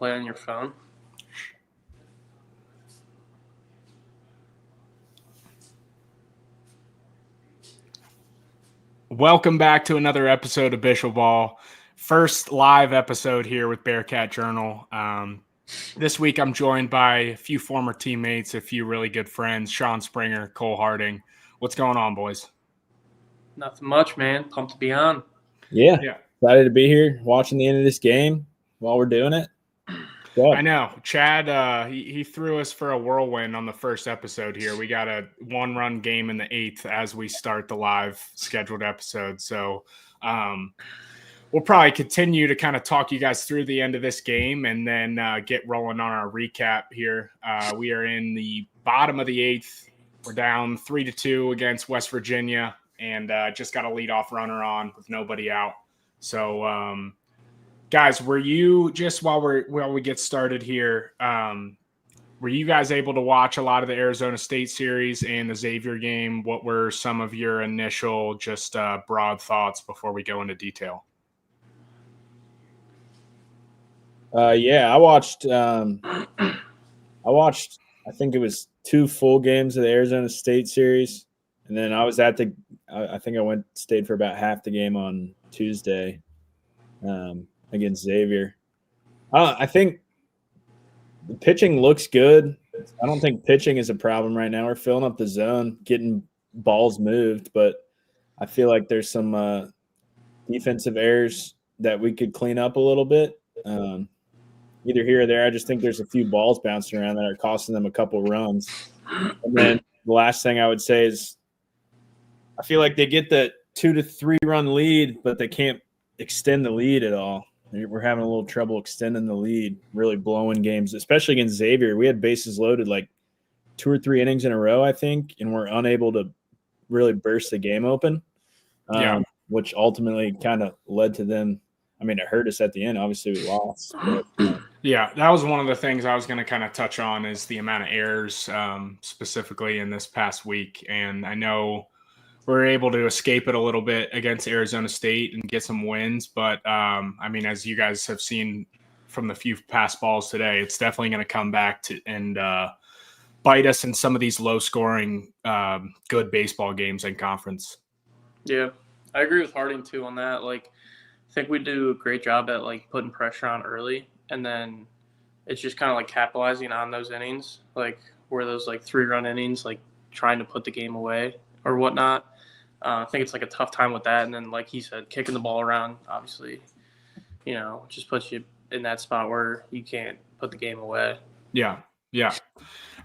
play on your phone. Welcome back to another episode of Bishop Ball. First live episode here with Bearcat Journal. This week I'm joined by a few former teammates, a few really good friends, Sean Springer, Cole Harding. What's going on, boys? Nothing much, man. Pumped to be on. Yeah. Excited to be here watching the end of this game while we're doing it. I know. Chad, he threw us for a whirlwind on the first episode here. We got a one-run game in the 8th as we start the live scheduled episode. So we'll probably continue to kind of talk you guys through the end of this game and then get rolling on our recap here. We are in the bottom of the 8th. We're down 3-2 against West Virginia and just got a leadoff runner on with nobody out. So, guys, were you just while we get started here? Were you guys able to watch a lot of the Arizona State series and the Xavier game? What were some of your initial just broad thoughts before we go into detail? I watched. I think it was 2 full games of the Arizona State series, and then I was at the. I think I stayed for about half the game on Tuesday. Against Xavier. I think the pitching looks good. I don't think pitching is a problem right now. We're filling up the zone, getting balls moved, but I feel like there's some defensive errors that we could clean up a little bit. Either here or there. I just think there's a few balls bouncing around that are costing them a couple runs. And then the last thing I would say is I feel like they get the 2 to 3 run lead, but they can't extend the lead at all. We're having a little trouble extending the lead, really blowing games, especially against Xavier. We had bases loaded like 2 or 3 innings in a row, I think, and we're unable to really burst the game open, which ultimately kind of led to them. I mean, it hurt us at the end. Obviously, we lost. But, yeah, that was one of the things I was going to kind of touch on is the amount of errors specifically in this past week. And I know we're able to escape it a little bit against Arizona State and get some wins. But, I mean, as you guys have seen from the few pass balls today, it's definitely going to come back and bite us in some of these low-scoring, good baseball games in conference. Yeah, I agree with Harding, too, on that. Like, I think we do a great job at, like, putting pressure on early, and then it's just kind of, like, capitalizing on those innings, like, where those, like, 3-run innings, like, trying to put the game away or whatnot. I think it's like a tough time with that. And then, like he said, kicking the ball around, obviously, just puts you in that spot where you can't put the game away. Yeah.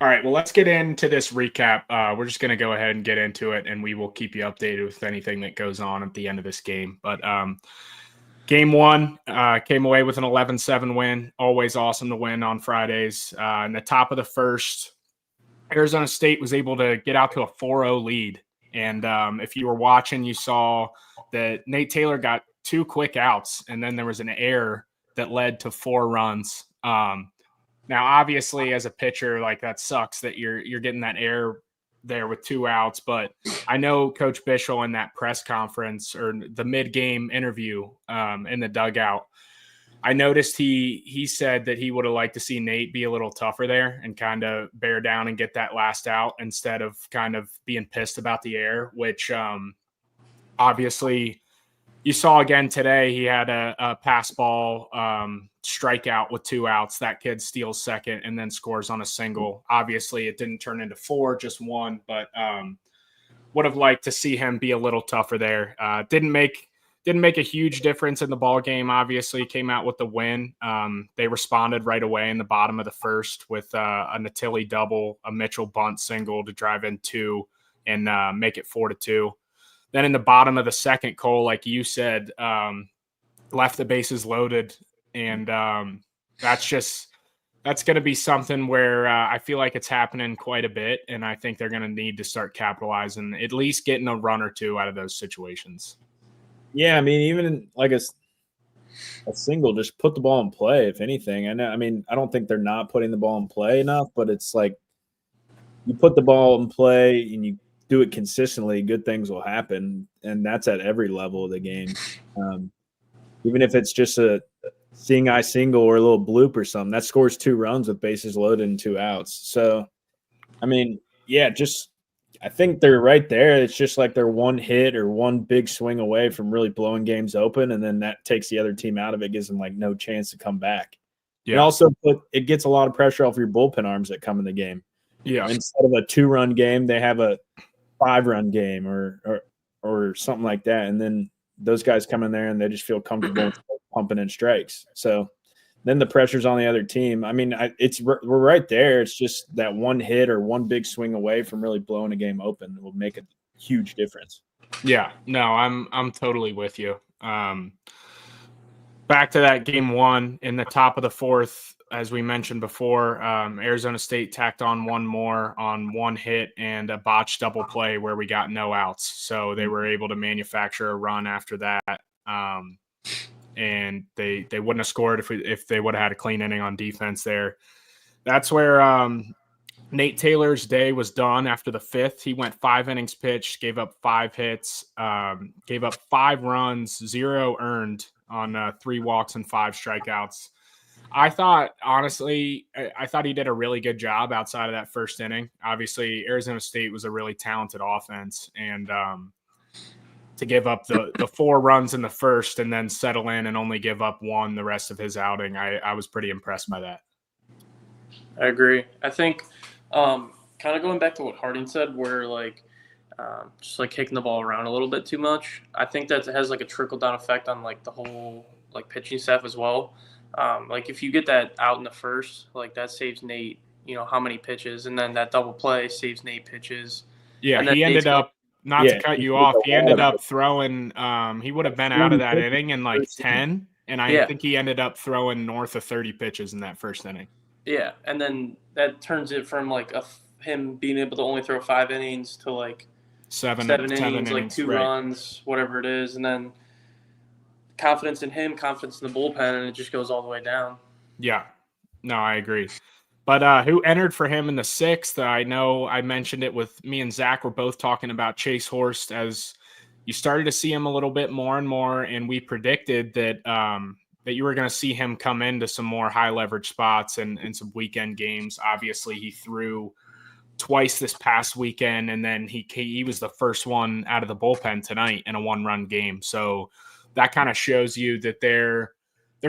All right, well, let's get into this recap. We're just going to go ahead and get into it, and we will keep you updated with anything that goes on at the end of this game. But Game 1 came away with an 11-7 win. Always awesome to win on Fridays. In the top of the first, Arizona State was able to get out to a 4-0 lead. And if you were watching, you saw that Nate Taylor got 2 quick outs, and then there was an error that led to 4 runs. Now, obviously, as a pitcher, like that sucks that you're getting that error there with 2 outs. But I know Coach Bischel in that press conference or the mid-game interview in the dugout, I noticed he said that he would have liked to see Nate be a little tougher there and kind of bear down and get that last out instead of kind of being pissed about the error, which obviously you saw again today. He had a pass ball strikeout with 2 outs. That kid steals second and then scores on a single. Obviously, it didn't turn into 4, just 1, but would have liked to see him be a little tougher there. Didn't make a huge difference in the ball game. Obviously, came out with the win. They responded right away in the bottom of the first with a Natili double, a Mitchell bunt single to drive in 2 and make it 4-2. Then in the bottom of the second, Cole, like you said, left the bases loaded, and that's going to be something where I feel like it's happening quite a bit, and I think they're going to need to start capitalizing, at least getting a run or 2 out of those situations. Yeah, I mean, even like a single, just put the ball in play, if anything. I don't think they're not putting the ball in play enough, but it's like you put the ball in play and you do it consistently, good things will happen, and that's at every level of the game. Even if it's just a seeing eye single or a little bloop or something. That scores 2 runs with bases loaded and 2 outs. So, I mean, yeah, I think they're right there. It's just like they're one hit or one big swing away from really blowing games open, and then that takes the other team out of it, gives them like no chance to come back. Yeah. And also it gets a lot of pressure off your bullpen arms that come in the game. Yeah. Instead of a 2-run game, they have a 5-run game or something like that. And then those guys come in there and they just feel comfortable pumping in strikes. So then the pressure's on the other team. I mean, we're right there. It's just that one hit or one big swing away from really blowing a game open will make a huge difference. Yeah, no, I'm totally with you. Back to that game 1 in the top of the 4th, as we mentioned before, Arizona State tacked on one more on one hit and a botched double play where we got no outs. So they were able to manufacture a run after that. And they wouldn't have scored if they would have had a clean inning on defense there. That's where Nate Taylor's day was done after the 5th. He went 5 innings pitched, gave up 5 hits, gave up 5 runs, 0 earned on 3 walks and 5 strikeouts. I thought, honestly, I thought he did a really good job outside of that first inning. Obviously, Arizona State was a really talented offense, and to give up the 4 runs in the first and then settle in and only give up 1 the rest of his outing, I was pretty impressed by that. I agree. I think kind of going back to what Harding said, where just like kicking the ball around a little bit too much. I think that has like a trickle down effect on like the whole like pitching staff as well. Like if you get that out in the first, like that saves Nate, how many pitches, and then that double play saves Nate pitches. Yeah, he ended up, not to cut you off, he ended up throwing, he would have been out of that inning in like 10, and I think he ended up throwing north of 30 pitches in that first inning. Yeah, and then that turns it from like him being able to only throw 5 innings to like 7 innings, like 2 runs, whatever it is, and then confidence in him, confidence in the bullpen, and it just goes all the way down. Yeah, no, I agree. But who entered for him in the 6th? I know I mentioned it with me and Zach. We're both talking about Chase Horst as you started to see him a little bit more and more, and we predicted that that you were going to see him come into some more high leverage spots and some weekend games. Obviously, he threw twice this past weekend, and then he was the first one out of the bullpen tonight in a 1-run game. So that kind of shows you that they're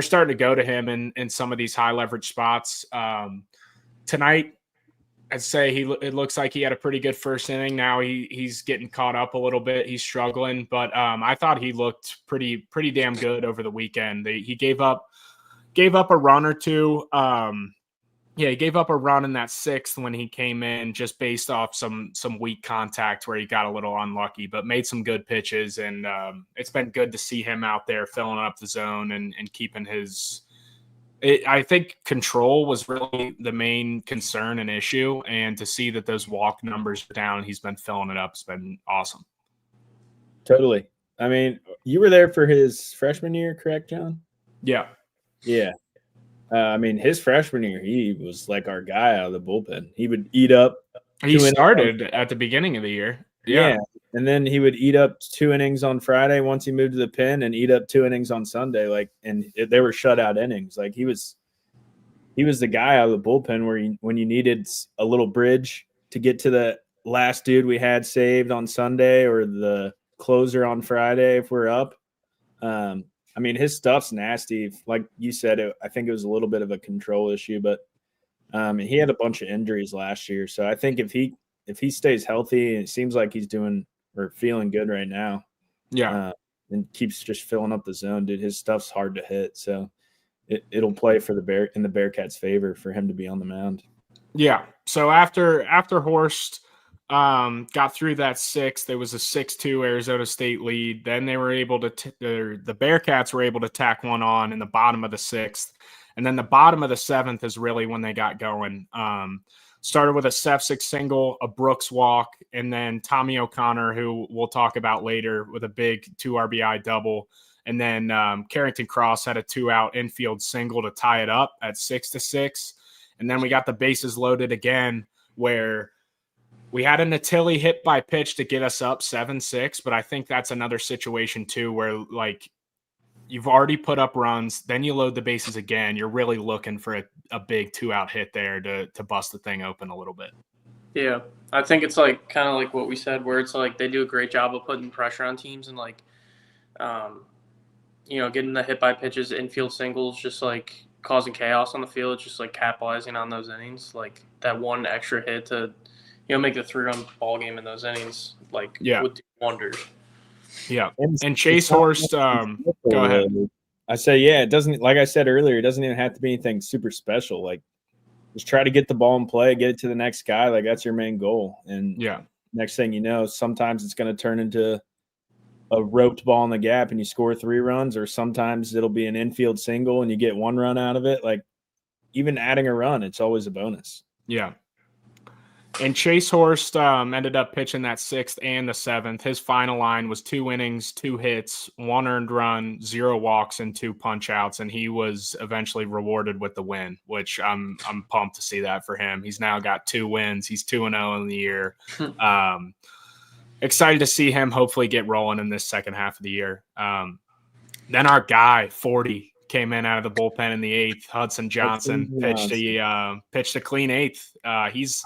starting to go to him in some of these high leverage spots. Tonight, I'd say it looks like he had a pretty good first inning. Now he's getting caught up a little bit. He's struggling, but I thought he looked pretty damn good over the weekend. He gave up a run or two. He gave up a run in that 6th when he came in, just based off some weak contact where he got a little unlucky, but made some good pitches. And it's been good to see him out there filling up the zone and keeping his. I think control was really the main concern and issue, and to see that those walk numbers are down, he's been filling it up. It's been awesome. Totally. I mean, you were there for his freshman year, correct, John? Yeah. Yeah. I mean, his freshman year, he was like our guy out of the bullpen. He would eat up. He started at the beginning of the year. Yeah. And then he would eat up 2 innings on Friday once he moved to the pen, and eat up 2 innings on Sunday. They were shutout innings. Like he was the guy out of the bullpen when you needed a little bridge to get to the last dude we had saved on Sunday or the closer on Friday if we're up. I mean, his stuff's nasty. Like you said, I think it was a little bit of a control issue, but he had a bunch of injuries last year. So I think if he stays healthy, and it seems like he's doing or feeling good right now. Yeah. And keeps just filling up the zone, dude. His stuff's hard to hit. So it'll play for the Bearcats' favor for him to be on the mound. Yeah. So after Horst got through that 6th, there was a 6-2 Arizona State lead. Then they were able to the Bearcats were able to tack one on in the bottom of the 6th. And then the bottom of the 7th is really when they got going. Started with a Sefcik single, a Brooks walk, and then Tommy O'Connor, who we'll talk about later, with a big 2 RBI double. And then Carrington Cross had a 2-out infield single to tie it up at 6-6. And then we got the bases loaded again, where we had a Natilli hit by pitch to get us up 7-6. But I think that's another situation too, where like you've already put up runs, then you load the bases again. You're really looking for a big 2-out hit there to bust the thing open a little bit. Yeah, I think it's like kind of like what we said, where it's like they do a great job of putting pressure on teams and like, getting the hit by pitches, infield singles, just like causing chaos on the field, just like capitalizing on those innings, like that one extra hit to, make the 3-run ball game in those innings, like would do wonders. Yeah, and Chase Horst, go ahead. I say, it doesn't, like I said earlier, it doesn't even have to be anything super special. Like, just try to get the ball in play, get it to the next guy. Like, that's your main goal. And next thing you know, sometimes it's going to turn into a roped ball in the gap and you score 3 runs, or sometimes it'll be an infield single and you get 1 run out of it. Like, even adding a run, it's always a bonus. Yeah. And Chase Horst ended up pitching that 6th and the 7th. His final line was 2 innings, 2 hits, 1 earned run, 0 walks, and 2 punch outs. And he was eventually rewarded with the win, which I'm pumped to see that for him. He's now got 2 wins. He's 2-0 in the year. Excited to see him hopefully get rolling in this second half of the year. Then our guy, 40, came in out of the bullpen in the 8th. Hudson Johnson pitched a clean 8th.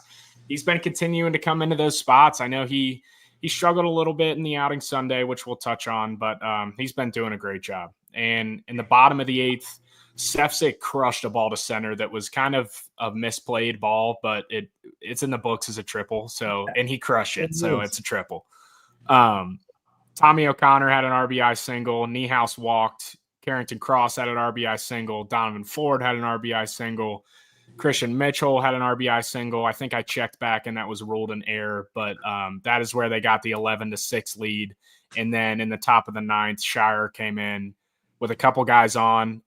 He's been continuing to come into those spots. I know he struggled a little bit in the outing Sunday, which we'll touch on, but he's been doing a great job. And in the bottom of the 8th, Sefcik crushed a ball to center that was kind of a misplayed ball, but it's in the books as a triple. So, and he crushed it, so it's a triple. Tommy O'Connor had an RBI single. Niehaus walked. Carrington Cross had an RBI single. Donovan Ford had an RBI single. Christian Mitchell had an RBI single. I think I checked back and that was ruled an error, but that is where they got the 11-6 lead. And then in the top of the 9th, Shire came in with a couple guys on,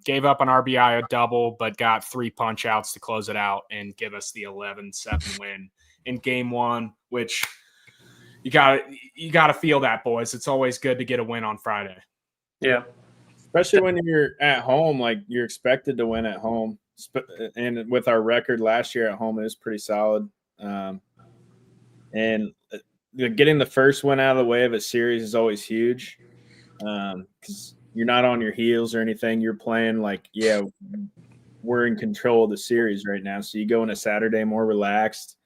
gave up an RBI, a double, but got 3 punch outs to close it out and give us the 11-7 win in game 1, which you gotta feel that, boys. It's always good to get a win on Friday. Yeah. Especially when you're at home, like you're expected to win at home. And with our record last year at home, it was pretty solid. And getting the first win out of the way of a series is always huge, because you're not on your heels or anything. You're playing like, we're in control of the series right now. So you go into Saturday more relaxed,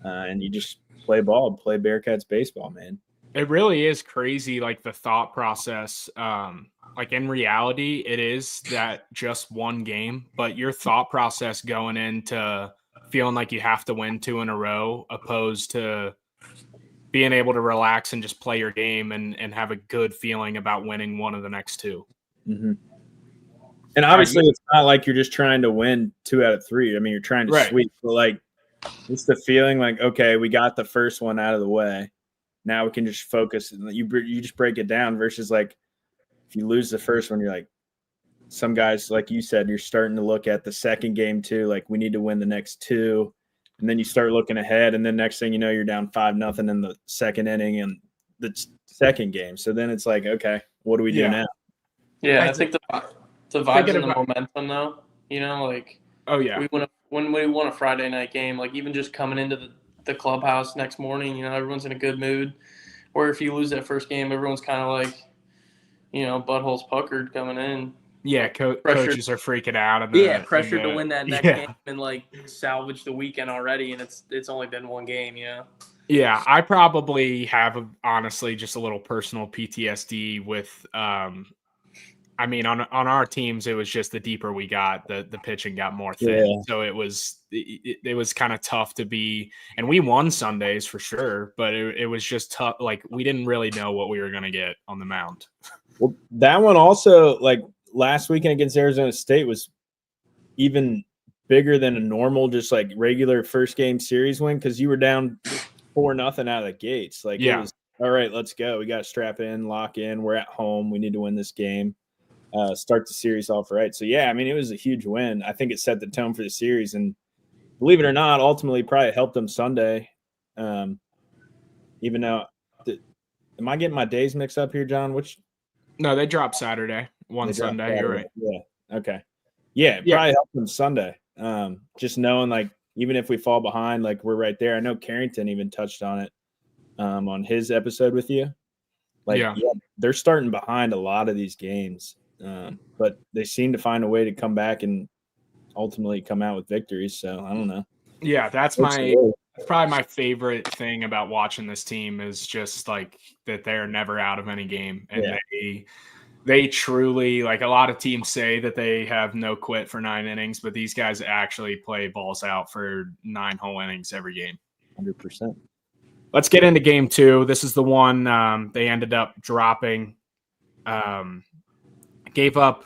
and you just play ball, play Bearcats baseball, man. It really is crazy, like the thought process. Like in reality, it is that just one game, but your thought process going into feeling like you have to win 2 in a row, opposed to being able to relax and just play your game and have a good feeling about winning one of the next 2. Mm-hmm. And obviously, it's not like you're just trying to win 2 out of 3. I mean, you're trying to sweep, but like it's the feeling like, okay, we got the first one out of the way. Now we can just focus. You just break it down versus like if you lose the first one, you're like, some guys, like you said, you're starting to look at the second game too. Like we need to win the next 2. And then you start looking ahead. And then next thing you know, you're down 5-0 in the second inning and the second game. So then it's like, okay, what do we do now? Yeah, I think the vibes and the momentum though, like, when we won a Friday night game, like even just coming into the clubhouse next morning, everyone's in a good mood. Or if you lose that first game, everyone's kind of like, buttholes puckered coming in. Yeah, coaches are freaking out. And pressured to win that next game and like salvage the weekend already, and it's only been one game, Yeah, I probably have honestly just a little personal PTSD with. I mean, on our teams, it was just the deeper we got, the pitching got more thin. Yeah. So it was kind of tough to be, and we won Sundays for sure, but it was just tough. Like we didn't really know what we were going to get on the mound. Well, that one also, like last weekend against Arizona State, was even bigger than a normal, just like regular first game series win, because you were down 4-0 out of the gates. Like, it was, all right, let's go. We got to strap in, lock in. We're at home. We need to win this game. Start the series off right. So, yeah, I mean, it was a huge win. I think it set the tone for the series. And believe it or not, ultimately probably helped them Sunday. Even though am I getting my days mixed up here, John? No, they dropped Saturday. Sunday. Saturday. You're right. Yeah. Okay. Yeah, probably helped them Sunday. Just knowing, like, even if we fall behind, like, we're right there. I know Carrington even touched on it on his episode with you. Like, they're starting behind a lot of these games, but they seem to find a way to come back and ultimately come out with victories. So I don't know. Yeah, that's probably my favorite thing about watching this team is just like that they're never out of any game, and they truly, like, a lot of teams say that they have no quit for 9 innings, but these guys actually play balls out for 9 whole innings every game. 100%. Let's get into game 2. This is the one they ended up dropping. Gave up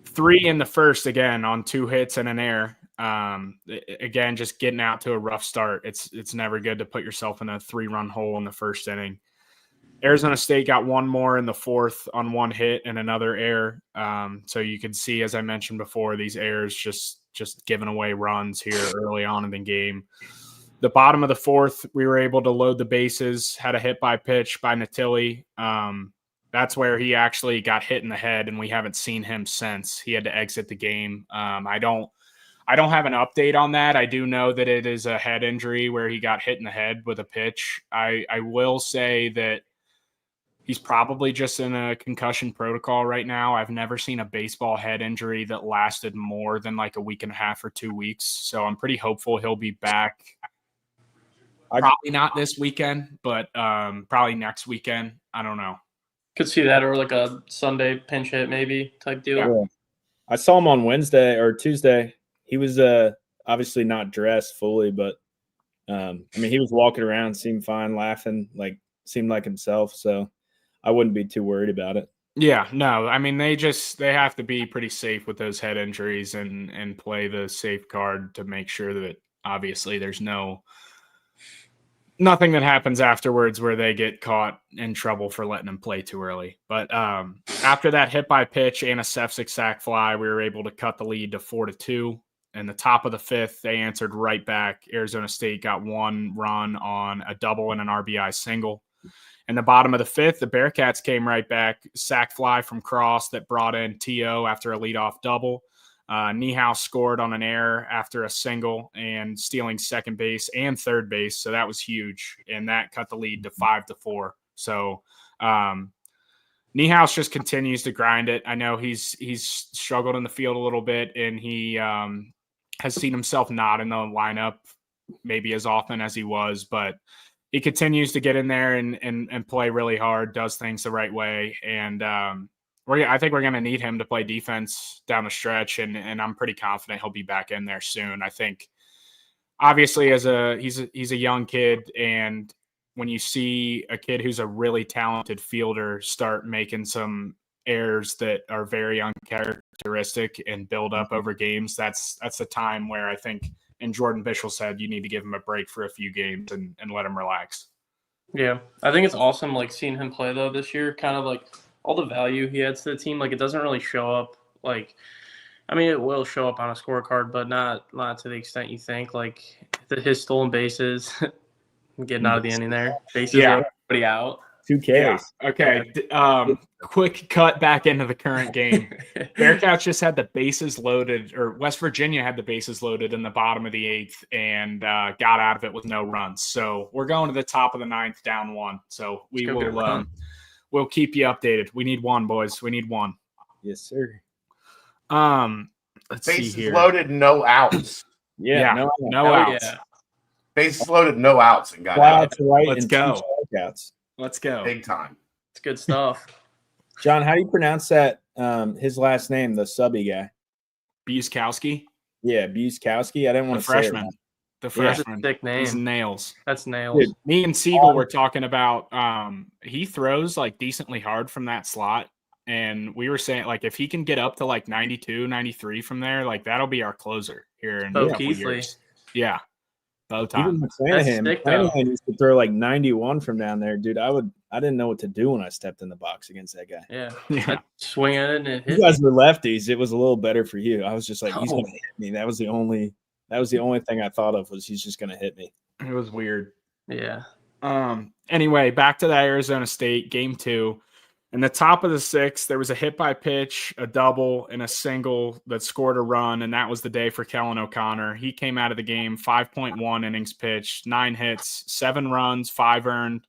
3 in the first again on 2 hits and an error. Again, just getting out to a rough start. It's never good to put yourself in a 3-run hole in the first inning. Arizona State got 1 more in the fourth on 1 hit and another error. So you can see, as I mentioned before, these errors just giving away runs here early on in the game. The bottom of the fourth, we were able to load the bases, had a hit by pitch by Natili. That's where he actually got hit in the head, and we haven't seen him since. He had to exit the game. I don't have an update on that. I do know that it is a head injury where he got hit in the head with a pitch. I will say that he's probably just in a concussion protocol right now. I've never seen a baseball head injury that lasted more than like a week and a half or 2 weeks. So I'm pretty hopeful he'll be back. Probably not this weekend, but probably next weekend. I don't know. Could see that, or like a Sunday pinch hit maybe type deal. Yeah. I saw him on Wednesday or Tuesday. He was obviously not dressed fully, but I mean, he was walking around, seemed fine, laughing, like seemed like himself. So I wouldn't be too worried about it. Yeah, no, I mean, they have to be pretty safe with those head injuries and play the safe card to make sure that obviously there's nothing that happens afterwards where they get caught in trouble for letting them play too early. But after that hit by pitch and a Sefcik sac fly, we were able to cut the lead to 4-2. In the top of the fifth, they answered right back. Arizona State got 1 run on a double and an RBI single. In the bottom of the fifth, the Bearcats came right back. Sac fly from Cross that brought in T.O. after a leadoff double. Niehaus scored on an error after a single and stealing second base and third base. So that was huge. And that cut the lead to 5-4. So Niehaus just continues to grind it. I know he's struggled in the field a little bit, and he has seen himself not in the lineup maybe as often as he was, but he continues to get in there and play really hard, does things the right way. And I think we're going to need him to play defense down the stretch, and I'm pretty confident he'll be back in there soon. I think obviously he's a young kid, and when you see a kid who's a really talented fielder start making some errors that are very uncharacteristic and build up over games, that's the time where I think, and Jordan Bischel said, you need to give him a break for a few games and let him relax. Yeah, I think it's awesome, like, seeing him play, though, this year. Kind of, like, all the value he adds to the team. Like, it doesn't really show up, like, I mean, it will show up on a scorecard, but not to the extent you think. Like, his stolen bases, getting out of the inning there. Bases are pretty out. 2 Ks. Yeah. Okay. Quick cut back into the current game. Bearcats just had the bases loaded, or West Virginia had the bases loaded in the bottom of the 8th and got out of it with no runs. So we're going to the top of the 9th, down 1. So we'll keep you updated. We need 1, boys. We need 1. Yes, sir. Let's bases see here. Loaded, no outs. No outs. Yeah. Bases loaded, no outs, and got Wow, out. right. Let's go. Let's go. Big time. It's good stuff. John, how do you pronounce that? His last name, the subby guy. Buskowski. Yeah, Buskowski. I didn't want The to say freshman. it. The That's freshman. a sick name. He's nails. That's nails. Dude. Me and Siegel were talking about he throws like decently hard from that slot. And we were saying, like, if he can get up to like 92, 93 from there, like, that'll be our closer here in a couple years. Yeah. Bow time. Even McClanahan used to throw like 91 from down there, dude. I didn't know what to do when I stepped in the box against that guy. Yeah. Swing at it and hit. You guys were lefties. It was a little better for you. I was just like, he's gonna hit me. That was the only thing I thought of, was he's just gonna hit me. It was weird. Yeah. Anyway, back to the Arizona State game 2. In the top of the 6th, there was a hit by pitch, a double, and a single that scored a run, and that was the day for Kellen O'Connor. He came out of the game 5.1 innings pitched, 9 hits, 7 runs, 5 earned,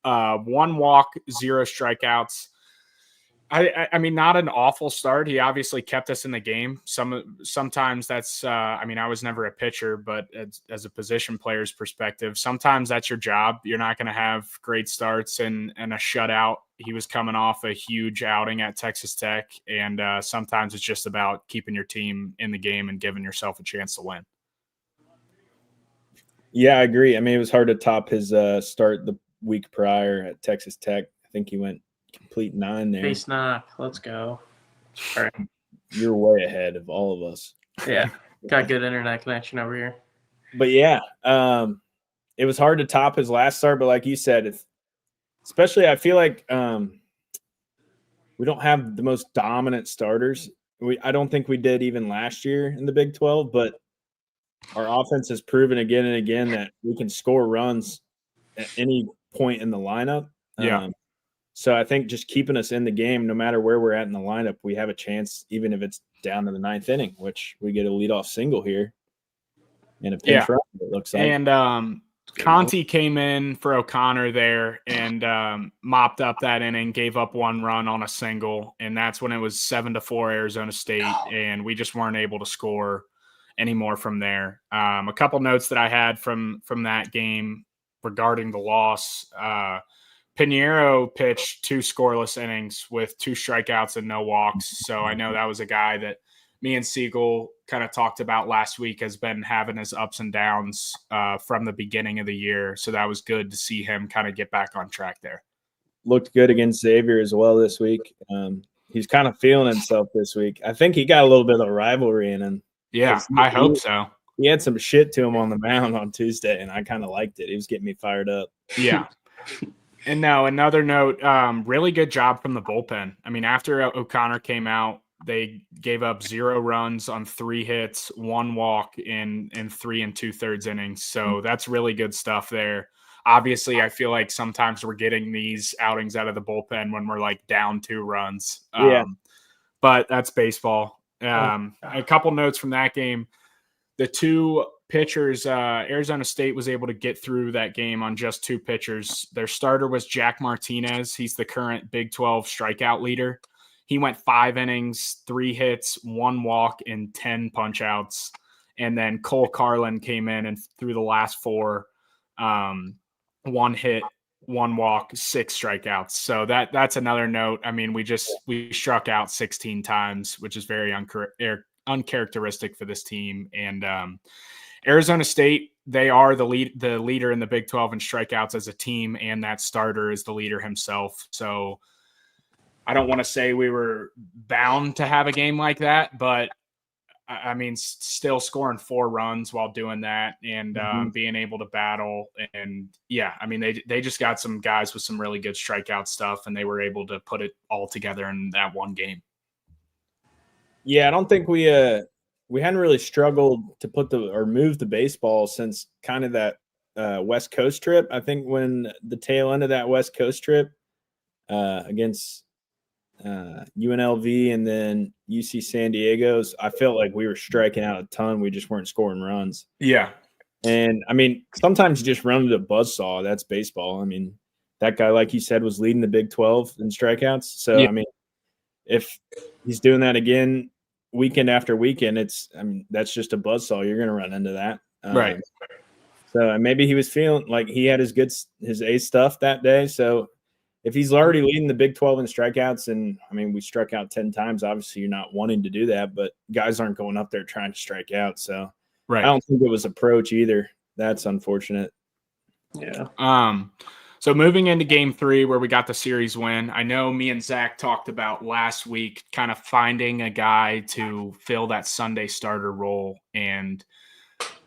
1 walk, 0 strikeouts. I mean, not an awful start. He obviously kept us in the game. Sometimes that's, I mean, I was never a pitcher, but as a position player's perspective, sometimes that's your job. You're not going to have great starts and a shutout. He was coming off a huge outing at Texas Tech, and sometimes it's just about keeping your team in the game and giving yourself a chance to win. Yeah, I agree. I mean, it was hard to top his start the week prior at Texas Tech. I think he went complete 9 there. Base knock. Let's go. All right. You're way ahead of all of us. Yeah. Got good internet connection over here. But yeah, it was hard to top his last start. But like you said, especially I feel like we don't have the most dominant starters. I don't think we did even last year in the Big 12, but our offense has proven again and again that we can score runs at any point in the lineup. Yeah. So I think just keeping us in the game, no matter where we're at in the lineup, we have a chance, even if it's down to the 9th inning, which we get a leadoff single here and a pinch run, it looks like. And Conti came in for O'Connor there and mopped up that inning, gave up 1 run on a single, and that's when it was 7-4 Arizona State, and we just weren't able to score anymore from there. A couple notes that I had from that game regarding the loss. Pinheiro pitched 2 scoreless innings with 2 strikeouts and no walks. So I know that was a guy that me and Siegel kind of talked about last week, has been having his ups and downs from the beginning of the year. So that was good to see him kind of get back on track there. Looked good against Xavier as well this week. He's kind of feeling himself this week. I think he got a little bit of rivalry in him. Yeah, I hope so. He had some shit to him on the mound on Tuesday, and I kind of liked it. He was getting me fired up. Yeah. And now another note, really good job from the bullpen. I mean, after O'Connor came out, they gave up 0 runs on 3 hits, 1 walk in 3 2/3 innings. So that's really good stuff there. Obviously, I feel like sometimes we're getting these outings out of the bullpen when we're like down 2 runs. But that's baseball. A couple notes from that game. The 2 pitchers, Arizona State was able to get through that game on just 2 pitchers. Their starter was Jack Martinez. He's the current Big 12 strikeout leader. He went 5 innings, 3 hits, 1 walk, and 10 punch-outs. And then Cole Carlin came in and through the last 4, 1 hit, 1 walk, 6 strikeouts. So that's another note. I mean, we struck out 16 times, which is very uncharacteristic for this team. And Arizona State, they are the leader in the Big 12 in strikeouts as a team, and that starter is the leader himself. So I don't want to say we were bound to have a game like that, but I mean, still scoring 4 runs while doing that and being able to battle. And yeah, I mean, they just got some guys with some really good strikeout stuff, and they were able to put it all together in that one game. Yeah, I don't think we hadn't really struggled to move the baseball since kind of that West Coast trip. I think when the tail end of that West Coast trip against UNLV and then UC San Diego's, I felt like we were striking out a ton. We just weren't scoring runs. Yeah. And I mean, sometimes you just run with a buzzsaw. That's baseball. I mean, that guy, like you said, was leading the Big 12 in strikeouts. So, yeah. I mean, if he's doing that again weekend after weekend, that's just a buzzsaw. You're going to run into that. Right. So maybe he was feeling like he had his A stuff that day. So if he's already leading the Big 12 in strikeouts, and I mean, we struck out 10 times, obviously you're not wanting to do that, but guys aren't going up there trying to strike out. So right. I don't think it was approach either. That's unfortunate. Yeah. So moving into game 3 where we got the series win, I know me and Zach talked about last week kind of finding a guy to fill that Sunday starter role and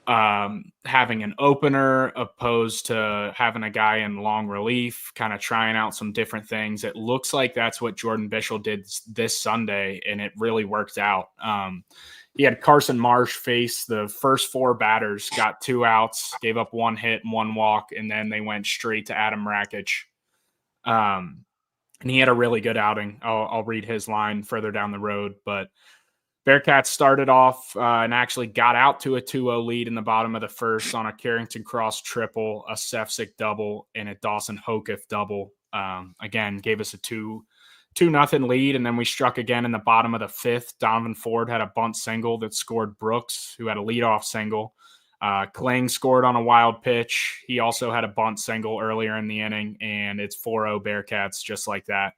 having an opener opposed to having a guy in long relief, kind of trying out some different things. It looks like that's what Jordan Bishel did this Sunday, and it really worked out. He had Carson Marsh face the first 4 batters, got 2 outs, gave up 1 hit and 1 walk, and then they went straight to Adam Rakic. And he had a really good outing. I'll read his line further down the road, but Bearcats started off and actually got out to a 2-0 lead in the bottom of the first on a Carrington Cross triple, a Sefcik double, and a Dawson Hokiff double. Again, gave us a 2-0 lead, and then we struck again in the bottom of the fifth. Donovan Ford had a bunt single that scored Brooks, who had a leadoff single. Kling scored on a wild pitch. He also had a bunt single earlier in the inning, and it's 4-0 Bearcats just like that.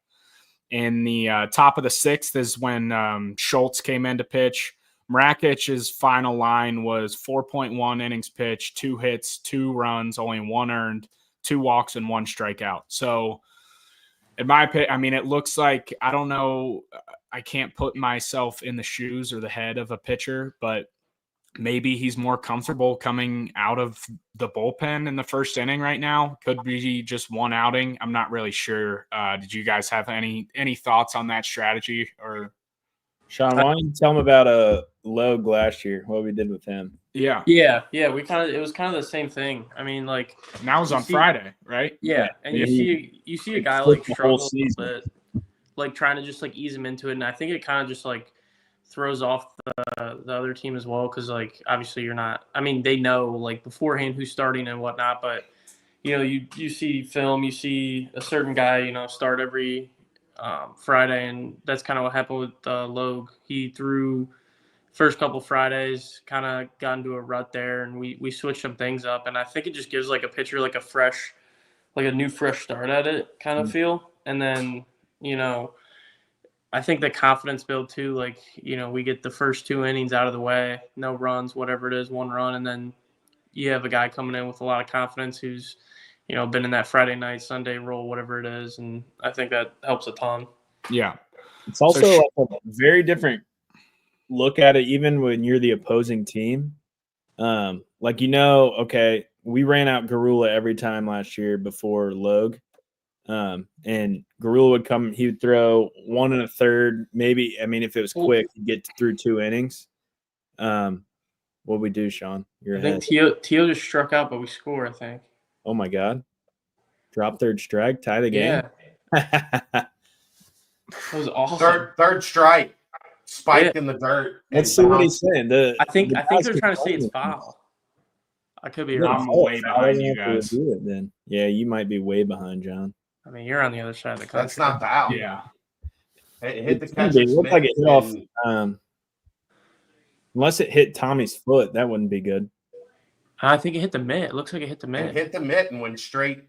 In the top of the sixth is when Schultz came in to pitch. Mrakic's final line was 4.1 innings pitched, 2 hits, 2 runs, only 1 earned, 2 walks, and 1 strikeout. So, in my opinion, I mean, it looks like, I don't know, I can't put myself in the shoes or the head of a pitcher, but maybe he's more comfortable coming out of the bullpen in the first inning right now. Could be just one outing. I'm not really sure. Did you guys have any thoughts on that strategy? Or Sean, why don't you tell him about Logue last year, what we did with him? Yeah. It was kind of the same thing. I mean, like, And that was on Friday, right? Yeah, and Yeah. you see a guy like the whole struggle a little season. bit, like trying to just like ease him into it, and I think it kind of just like throws off the other team as well, because like obviously you're not. I mean, they know like beforehand who's starting and whatnot, but you know you see film, you see a certain guy start every Friday, and that's kind of what happened with Logue. He threw first couple Fridays, kind of got into a rut there, and we switched some things up, and I think it just gives like a pitcher like a new fresh start at it kind of feel. And then, I think the confidence build too, like, we get the first 2 innings out of the way, no runs, whatever it is, 1 run. And then you have a guy coming in with a lot of confidence who's, been in that Friday night, Sunday role, whatever it is. And I think that helps a ton. Yeah. It's also like a very different look at it, even when you're the opposing team. Like, okay, we ran out Garula every time last year before Logue. And Garula would come, he would throw 1 1/3, maybe. I mean, if it was quick, he'd get through 2 innings. What we do, Sean? I think Teal just struck out, but we score, I think. Oh my God. Drop third strike, tie the game. Yeah. That was awesome. Third strike, spiked in the dirt. Let's see what he's saying. I think they're trying to say it's foul. I could be wrong. I'm way behind you guys. Then. Yeah, you might be way behind, John. I mean, you're on the other side of the country. That's not foul. Yeah. It hit the catcher's It looked like it hit off. and- Unless it hit Tommy's foot, that wouldn't be good. I think it hit the mitt. It looks like it hit the It mitt. hit the mitt and went straight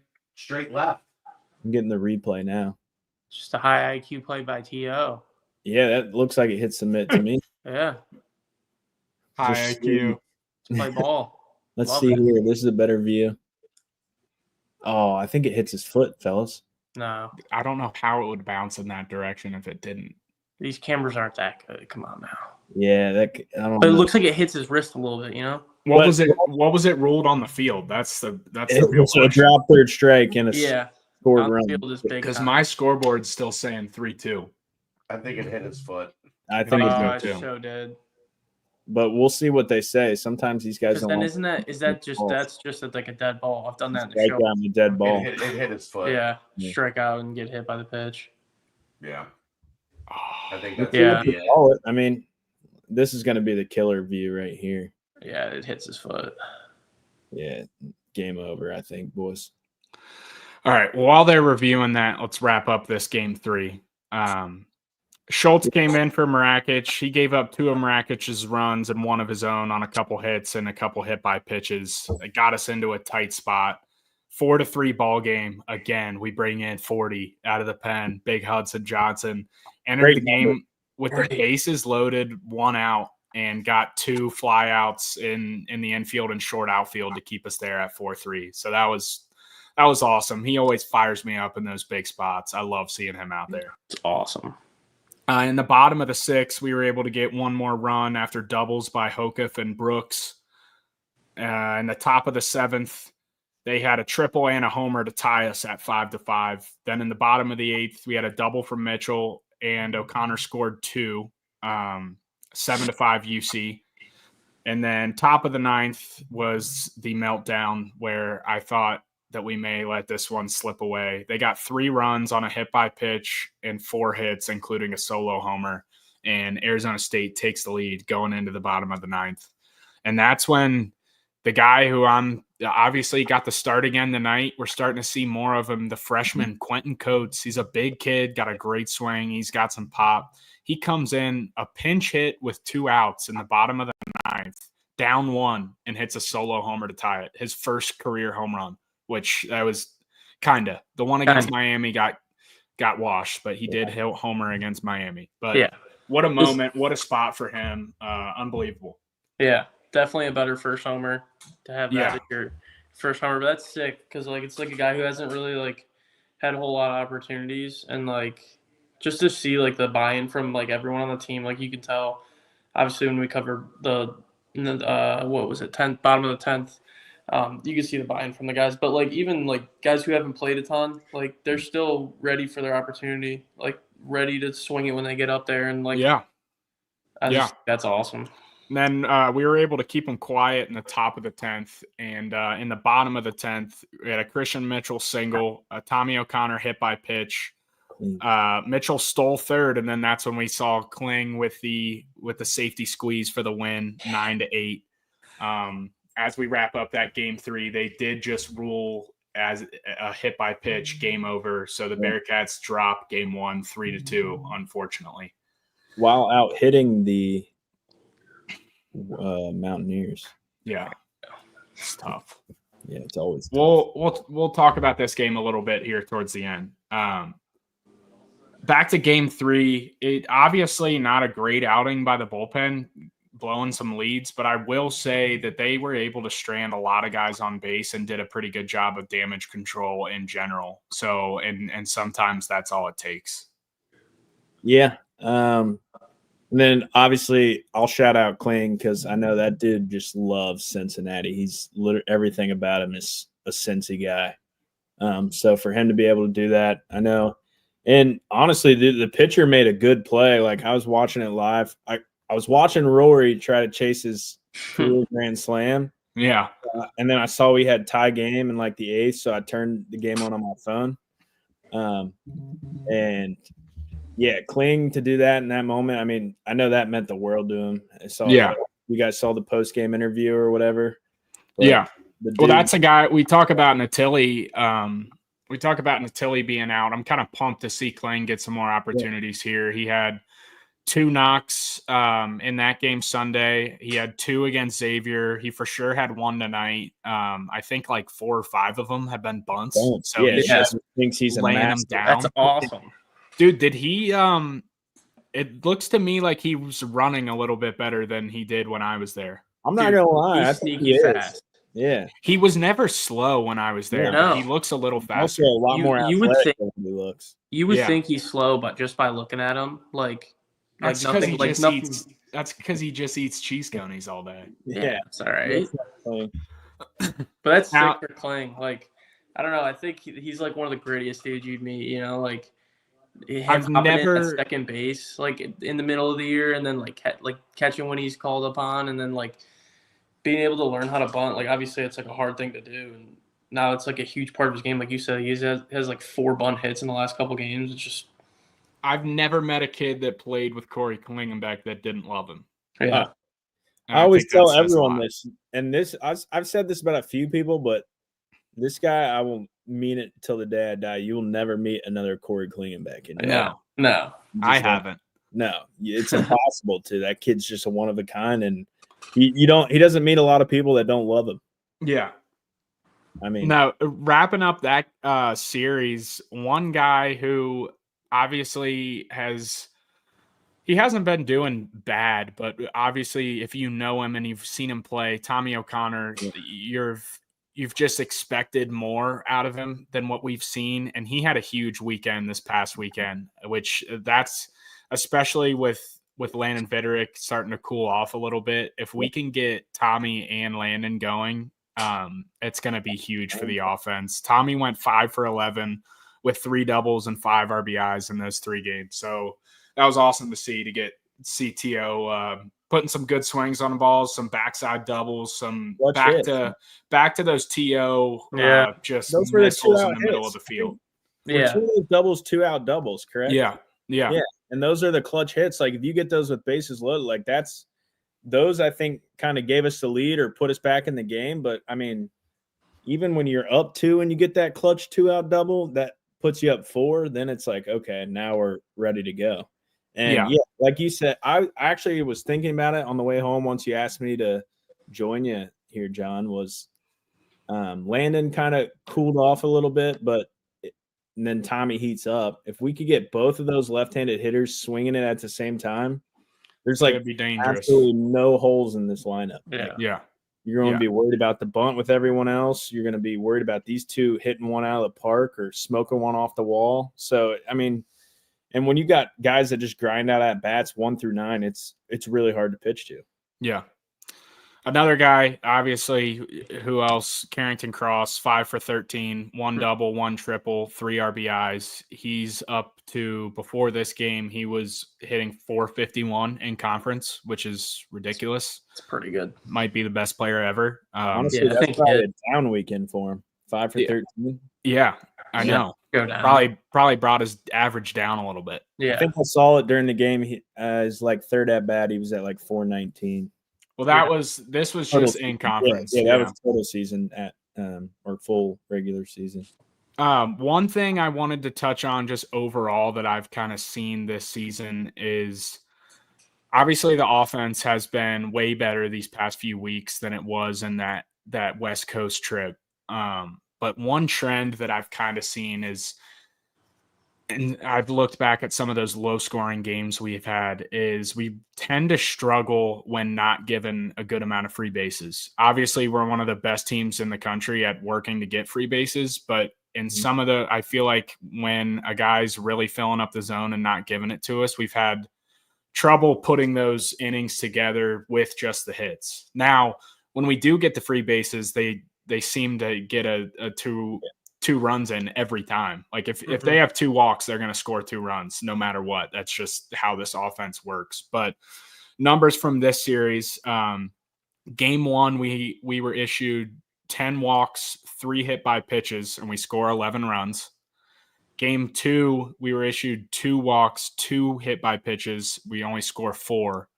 left. I'm getting the replay now. Just a high IQ play by T.O. Yeah, that looks like it hits the mitt to me. Yeah. High Just IQ. Let's play ball. Let's Love see it. here. This is a better view. Oh, I think it hits his foot, fellas. No. I don't know how it would bounce in that direction if it didn't. These cameras aren't that good. Come on now. Yeah, I don't But it know. looks like it hits his wrist a little bit, What was it ruled on the field? That's the real It's a question. drop third strike and a Yeah. scored run. Outfield is big Because time. my scoreboard's still saying 3-2. I think it hit his foot. I think it's Oh, I too. so did. but we'll see what they say. Sometimes these guys Because don't then want that's just like a dead ball. I've done that in the strike show. down the dead ball. It hit his foot. Yeah. Yeah. Strike out and get hit by the pitch. Yeah. Oh, I think that's Yeah. gonna be it. Call it. I mean, this is going to be the killer view right here. Yeah, it hits his foot. Yeah, game over, I think, boys. All right. Well, while they're reviewing that, let's wrap up this game 3. Schultz came in for Mrakic. He gave up 2 of Mrakic's runs and 1 of his own on a couple hits and a couple hit by pitches. It got us into a tight spot. 4-3 ball game. Again, we bring in 40 out of the pen. Big Hudson Johnson entered Great the game number. with the bases loaded, 1 out, and got 2 flyouts in the infield and short outfield to keep us there at 4-3. So that was awesome. He always fires me up in those big spots. I love seeing him out there. It's awesome. In the bottom of the 6th, we were able to get 1 more run after doubles by Hokiff and Brooks. In the top of the 7th, they had a triple and a homer to tie us at 5-5. Then in the bottom of the 8th, we had a double from Mitchell, and O'Connor scored 2, 7-5 UC. And then top of the 9th was the meltdown where I thought that we may let this one slip away. They got 3 runs on a hit by pitch and 4 hits, including a solo homer. and Arizona State takes the lead going into the bottom of the ninth. And that's when the guy who I'm obviously got the start again tonight, we're starting to see more of him, the freshman Quentin Coates. He's a big kid, got a great swing. He's got some pop. He comes in a pinch hit with 2 outs in the bottom of the ninth, down 1, and hits a solo homer to tie it. His first career home run, which that was kind of the one against Miami got washed, but he did hit homer against Miami. But Yeah. What a moment. What a spot for him. Unbelievable. Yeah. Definitely a better first homer to have that as your first homer. But that's sick because, like, it's like a guy who hasn't really, like, had a whole lot of opportunities. And, like, just to see, like, the buy-in from, like, everyone on the team, like, you can tell, obviously, when we cover what was it, 10th, bottom of the 10th, you can see the buy-in from the guys. But, like, even, like, guys who haven't played a ton, like, they're still ready for their opportunity, like, ready to swing it when they get up there. And, like, that's awesome. And then we were able to keep them quiet in the top of the 10th. And in the bottom of the 10th, we had a Christian Mitchell single, a Tommy O'Connor hit by pitch. Mitchell stole third, and then that's when we saw Kling with the safety squeeze for the win, 9-8. As we wrap up that game 3, they did just rule as a hit by pitch, game over. So the Bearcats drop game 1, 3-2, unfortunately. While out hitting the Mountaineers. Yeah, it's tough. Yeah, it's always tough. We'll talk about this game a little bit here towards the end. Back to game 3, it obviously not a great outing by the bullpen, blowing some leads, but I will say that they were able to strand a lot of guys on base and did a pretty good job of damage control in general. So, and sometimes that's all it takes. Yeah. And then obviously I'll shout out Kling because I know that dude just loves Cincinnati. He's everything about him is a Cincy guy. So for him to be able to do that, I know. And honestly, the pitcher made a good play. Like I was watching it live. I was watching Rory try to chase his grand slam. Yeah. And then I saw we had tie game in like the 8th, so I turned the game on my phone. And yeah, Kling to do that in that moment. I mean, I know that meant the world to him. You guys saw the post game interview or whatever. Yeah. Well, that's a guy we talk about Natili. We talk about Natili being out. I'm kind of pumped to see Kling get some more opportunities here. He had 2 knocks in that game Sunday. He had 2 against Xavier. He for sure had 1 tonight. I think like 4 or 5 of them have been bunts. So he just thinks he's laying them down. That's awesome. Dude, did he it looks to me like he was running a little bit better than he did when I was there. I'm not gonna lie. He's sneaky fast. Yeah. He was never slow when I was there, but he looks a little faster. Also a lot more you would think than he looks. You would think he's slow, but just by looking at him, that's because he just eats cheese conies all day. Yeah, it's all right. But that's sick for Kling. Like, I don't know. I think he's like one of the grittiest dudes you'd meet. You know, like I've never at second base, like in the middle of the year, and then like catching when he's called upon, and then like being able to learn how to bunt. Like obviously, it's like a hard thing to do, and now it's like a huge part of his game. Like you said, he has like 4 bunt hits in the last couple games. It's just I've never met a kid that played with Corey Klingenbeck that didn't love him. Yeah, I always tell everyone this, and I've said this about a few people, but this guy, I will mean it till the day I die. You will never meet another Corey Klingenbeck. No, I haven't. No, it's impossible to. That kid's just a one of a kind, and he doesn't meet a lot of people that don't love him. Yeah. I mean, now wrapping up that series, one guy who obviously hasn't been doing bad, but obviously if you know him and you've seen him play, Tommy O'Connor, you've just expected more out of him than what we've seen. And he had a huge weekend this past weekend, which that's especially with Landon Viderick starting to cool off a little bit. If we can get Tommy and Landon going, it's going to be huge for the offense. Tommy went 5 for 11 with 3 doubles and 5 RBIs in those 3 games. So that was awesome to see, to get CTO putting some good swings on the balls, some backside doubles, some back to those TO just missiles in the middle of the field. Yeah, 2 of those doubles, 2 out doubles, correct? Yeah. And those are the clutch hits. Like if you get those with bases loaded, like those I think kind of gave us the lead or put us back in the game. But I mean, even when you're up 2 and you get that clutch 2-out double, that puts you up 4. Then it's like, okay, now we're ready to go. And yeah, like you said, I actually was thinking about it on the way home once you asked me to join you here, John, was Landon kind of cooled off a little bit, and then Tommy heats up. If we could get both of those left-handed hitters swinging it at the same time, there's like be dangerous. absolutely no holes in this lineup. Yeah. You're going to be worried about the bunt with everyone else. You're going to be worried about these two hitting one out of the park or smoking one off the wall. So, I mean, and when you got guys that just grind out at bats 1 through 9, it's really hard to pitch to. Yeah. Another guy, obviously, who else? Carrington Cross, 5 for 13, 1 double, 1 triple, 3 RBIs. He's up to, before this game, he was hitting 451 in conference, which is ridiculous. It's pretty good. Might be the best player ever. Honestly, that's probably a down weekend for him. 5 for 13. Yeah, I know. Go down. Probably brought his average down a little bit. Yeah. I think I saw it during the game. His like third at bat, he was at like 419. Well, this was total just in conference. Yeah, that was total season at or full regular season. One thing I wanted to touch on just overall that I've kind of seen this season is obviously the offense has been way better these past few weeks than it was in that West Coast trip. But one trend that I've kind of seen is, and I've looked back at some of those low-scoring games we've had, is we tend to struggle when not given a good amount of free bases. Obviously, we're one of the best teams in the country at working to get free bases, but in some of I feel like when a guy's really filling up the zone and not giving it to us, we've had trouble putting those innings together with just the hits. Now, when we do get the free bases, they seem to get a two runs in every time. Like if they have 2 walks, they're going to score 2 runs no matter what. That's just how this offense works. But numbers from this series, game 1, we were issued 10 walks, 3 hit by pitches, and we score 11 runs. Game 2, we were issued 2 walks, 2 hit by pitches. We only score 4.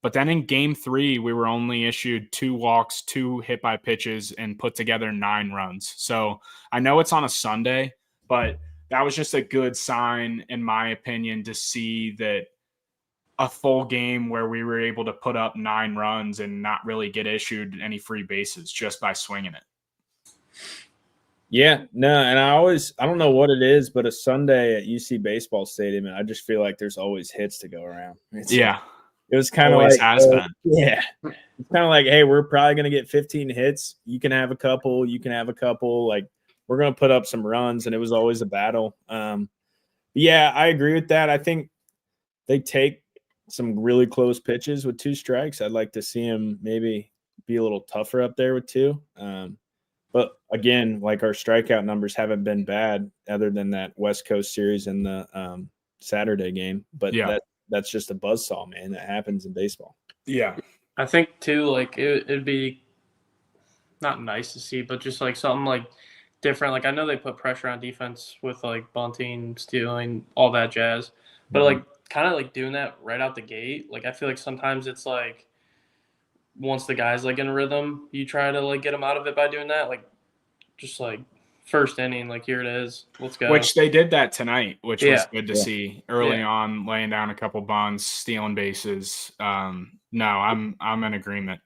But then in game 3, we were only issued 2 walks, 2 hit by pitches, and put together 9 runs. So I know it's on a Sunday, but that was just a good sign, in my opinion, to see that a full game where we were able to put up 9 runs and not really get issued any free bases just by swinging it. Yeah, no, and I don't know what it is, but a Sunday at UC Baseball Stadium, and I just feel like there's always hits to go around. It was kind of like, has been. Yeah, it's kind of like, hey, we're probably going to get 15 hits. You can have a couple. You can have a couple. Like, we're going to put up some runs, and it was always a battle. Yeah, I agree with that. I think they take some really close pitches with 2 strikes. I'd like to see him maybe be a little tougher up there with 2. But again, like our strikeout numbers haven't been bad other than that West Coast series and the Saturday game. But that's just a buzzsaw, man. That happens in baseball. Yeah. I think, too, like, it'd be not nice to see, but just, like, something, like, different. Like, I know they put pressure on defense with, like, bunting, stealing, all that jazz. But, like, kind of, like, doing that right out the gate. Like, I feel like sometimes it's, like, once the guy's, like, in a rhythm, you try to, like, get him out of it by doing that. Like, just, like, first inning, like, here it is. Let's go. Which they did that tonight, which was good to see early on, laying down a couple bunts, stealing bases. No, I'm in agreement.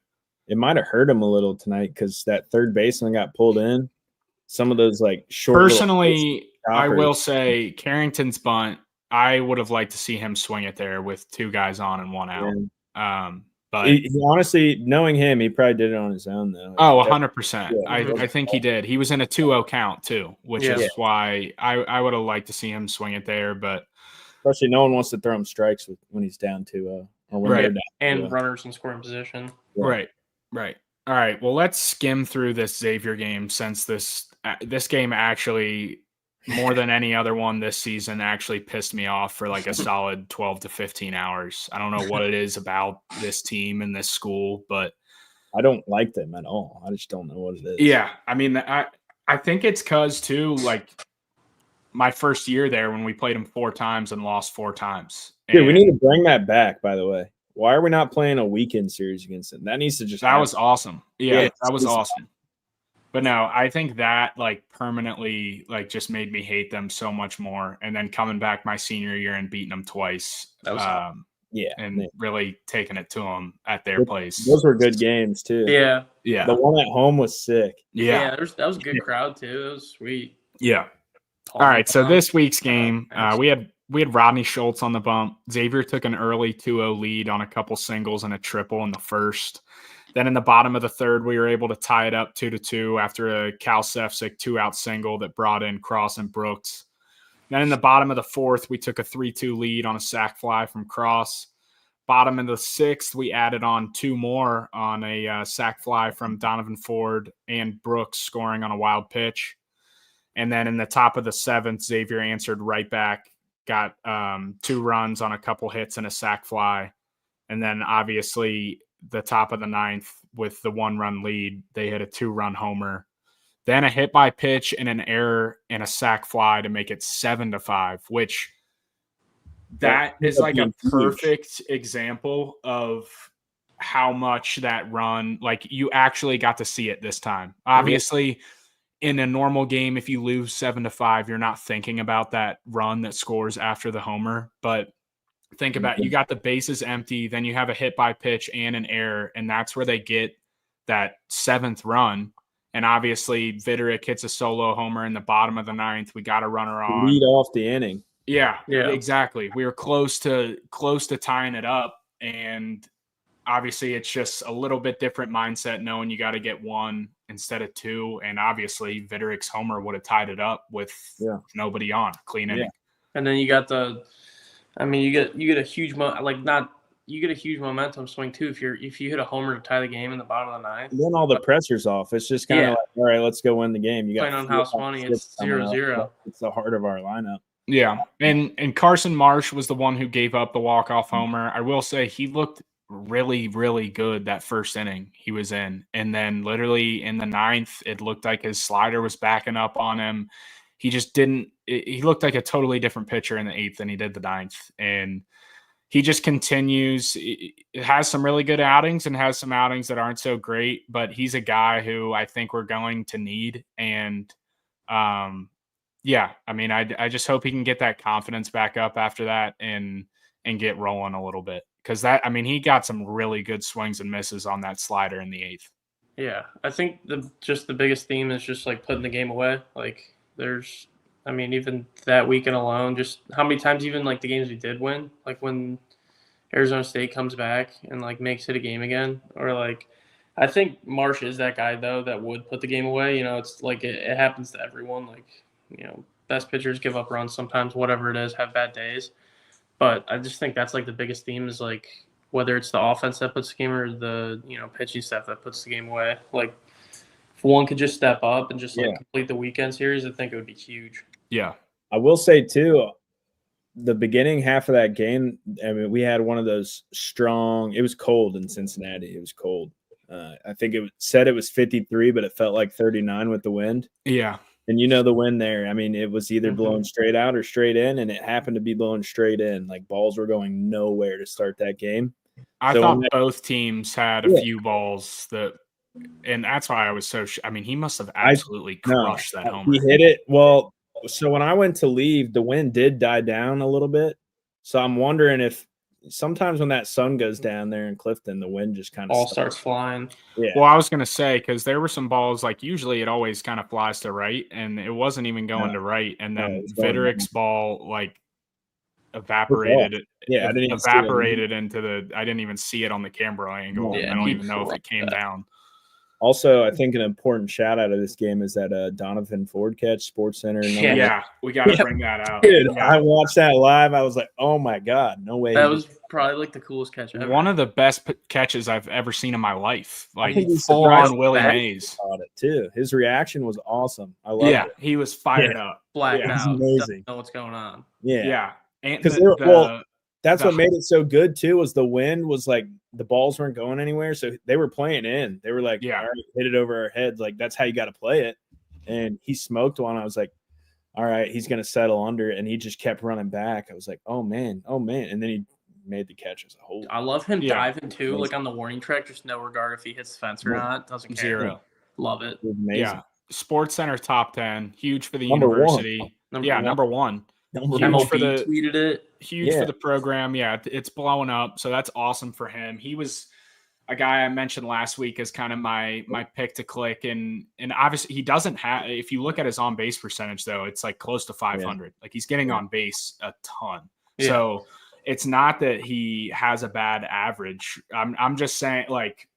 It might have hurt him a little tonight because that third baseman got pulled in. Some of those like short. Personally, I will say Carrington's bunt, I would have liked to see him swing it there with 2 guys on and 1 out. Yeah. But he honestly, knowing him, he probably did it on his own, though. Oh, 100%. Yeah, I think he did. He was in a 2-0 count, too, which is why I would have liked to see him swing it there. But especially no one wants to throw him strikes when he's down 2-0. Or when they're down and runners in scoring position. Yeah. Right. All right. Well, let's skim through this Xavier game since this game actually, more than any other one this season, actually pissed me off for like a solid 12 to 15 hours. I don't know what it is about this team and this school, but I don't like them at all. I just don't know what it is. Yeah. I mean, I think it's because, too, like my first year there when we played them 4 times and lost 4 times. Dude, we need to bring that back, by the way. Why are we not playing a weekend series against them? That needs to just That was awesome. Yeah, that was it's- awesome. But no, I think that like permanently like just made me hate them so much more. And then coming back my senior year and beating them twice. That was and really taking it to them at their place. Those were good games too. Yeah. Yeah. The one at home was sick. Yeah, that was a good crowd too. It was sweet. Yeah. All right. So this week's game, we had Rodney Schultz on the bump. Xavier took an early 2-0 lead on a couple singles and a triple in the first. Then in the bottom of the third, we were able to tie it up 2-2 after a Cal Sefcik 2-out single that brought in Cross and Brooks. Then in the bottom of the fourth, we took a 3-2 lead on a sac fly from Cross. Bottom of the sixth, we added on 2 more on a sac fly from Donovan Ford and Brooks scoring on a wild pitch. And then in the top of the seventh, Xavier answered right back, got 2 runs on a couple hits and a sac fly. And then obviously the top of the ninth with the 1-run lead, they hit a 2-run homer. Then a hit by pitch and an error and a sac fly to make it 7-5, which that is like a perfect example of how much that run, like you actually got to see it this time. Obviously, in a normal game, if you lose 7-5, you're not thinking about that run that scores after the homer. But think about it. You got the bases empty, then you have a hit by pitch and an error, and that's where they get that 7th run. And obviously, Viderick hits a solo homer in the bottom of the ninth. We got a runner on. Lead off the inning. Yeah, exactly. We were close to tying it up, and obviously, it's just a little bit different mindset knowing you got to get 1 instead of 2. And obviously, Viderick's homer would have tied it up with nobody on, clean inning. And then you got you get a huge you get a huge momentum swing too if you hit a homer to tie the game in the bottom of the ninth. And then all the pressure's off. It's just kind of like, all right, let's go win the game. You got playing on house money. It's 0-0. It's the heart of our lineup. Yeah, and Carson Marsh was the one who gave up the walk-off homer. I will say he looked really, really good that first inning he was in. And then literally in the ninth, it looked like his slider was backing up on him. He just didn't – he looked like a totally different pitcher in the eighth than he did the ninth. And he just continues – it has some really good outings and has some outings that aren't so great, but he's a guy who I think we're going to need. And I just hope he can get that confidence back up after that and get rolling a little bit. Because he got some really good swings and misses on that slider in the eighth. Yeah, I think the biggest theme is just like putting the game away. Like even that weekend alone, just how many times even like the games we did win, like when Arizona State comes back and like makes it a game again, or like I think Marsh is that guy though that would put the game away. It's like it happens to everyone. Like best pitchers give up runs sometimes, whatever it is, have bad days. But I just think that's like the biggest theme is like whether it's the offense that puts the game or the pitching staff that puts the game away. Like if one could just step up and just complete the weekend series, I think it would be huge. Yeah, I will say too, the beginning half of that game. We had one of those strong. It was cold in Cincinnati. It was cold. I think it said it was 53, but it felt like 39 with the wind. Yeah. And the wind there, it was either blowing straight out or straight in, and it happened to be blowing straight in. Like balls were going nowhere to start that game. I thought both teams had a few balls and that's why I was so he must have absolutely crushed that homer. He hit it. Well, so when I went to leave, the wind did die down a little bit. So I'm wondering if sometimes when that sun goes down there in Clifton, the wind just kind of all starts flying. Yeah. Well, I was going to say, because there were some balls, like usually it always kind of flies to right, and it wasn't even going to right. And then Viderick's ball like evaporated. I didn't even evaporated into the. I didn't even see it on the camera angle. Yeah, I don't even know if it came down. Also, I think an important shout out of this game is that Donovan Ford catch, Sports Center. Yeah, we got to bring that out. Dude, I watched that live. I was like, oh my God, no way. That was probably like the coolest catch ever. One of the best catches I've ever seen in my life. Like full on Willie Mays. It too. His reaction was awesome. I love it. He was fired up. Blacked out. Amazing. Doesn't know what's going on. Yeah. Because that's what made it so good too, was the wind was like the balls weren't going anywhere. So they were playing in. They were like, all right, hit it over our heads. Like that's how you got to play it. And he smoked one. I was like, all right, he's going to settle under, and he just kept running back. I was like, oh man, and then he made the catch as a whole. I love him Yeah. diving too, like on the warning track, just no regard if he hits the fence or not. Doesn't care. Zero. Love it. It was amazing. Yeah. Sports Center top 10, huge for the Number one. university. Number Number one. Number Huge one. for the tweeted it. huge Yeah. for the program. Yeah, it's blowing up. So that's awesome for him. He was a guy I mentioned last week as kind of my pick to click. And obviously he doesn't have, if you look at his on base percentage though, it's like close to 500. Like he's getting on base a ton. Yeah. So it's not that he has a bad average. I'm just saying, like,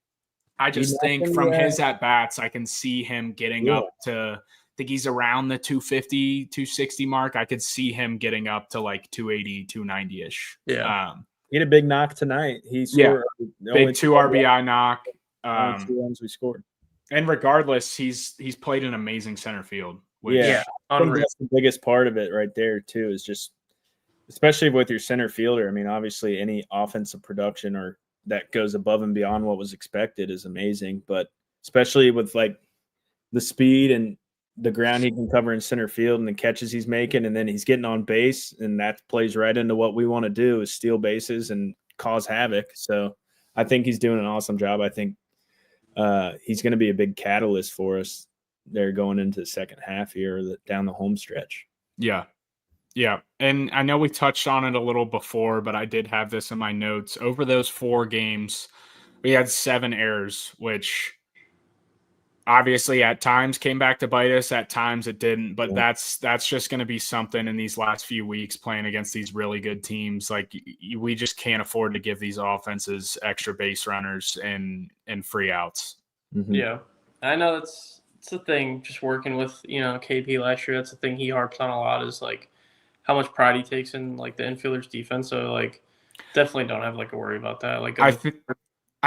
I just think from his at bats, I can see him getting up to, I think he's around the 250, 260 mark. I could see him getting up to like 280, 290 ish. Yeah. He had a big knock tonight. He scored Big 2 RBI knock. only 2 runs we scored. And regardless, he's played an amazing center field. Which, Yeah. I think Unreal. that's the biggest part of it right there too, is just, especially with your center fielder. I mean, obviously any offensive production or that goes above and beyond what was expected is amazing, but especially with like the speed and the ground he can cover in center field and the catches he's making, and then he's getting on base, and that plays right into what we want to do, is steal bases and cause havoc. So I think he's doing an awesome job. I think he's going to be a big catalyst for us there going into the second half here, down the home stretch. Yeah. Yeah. And I know we touched on it a little before, but I did have this in my notes. Over those 4 games, we had 7 errors, which obviously at times came back to bite us, at times it didn't. But that's just going to be something in these last few weeks playing against these really good teams. Like, we just can't afford to give these offenses extra base runners and free outs. Mm-hmm. Yeah. I know it's the thing, just working with, KP last year, that's the thing he harps on a lot, is like how much pride he takes in like the infielders defense. So like definitely don't have like a worry about that. Like I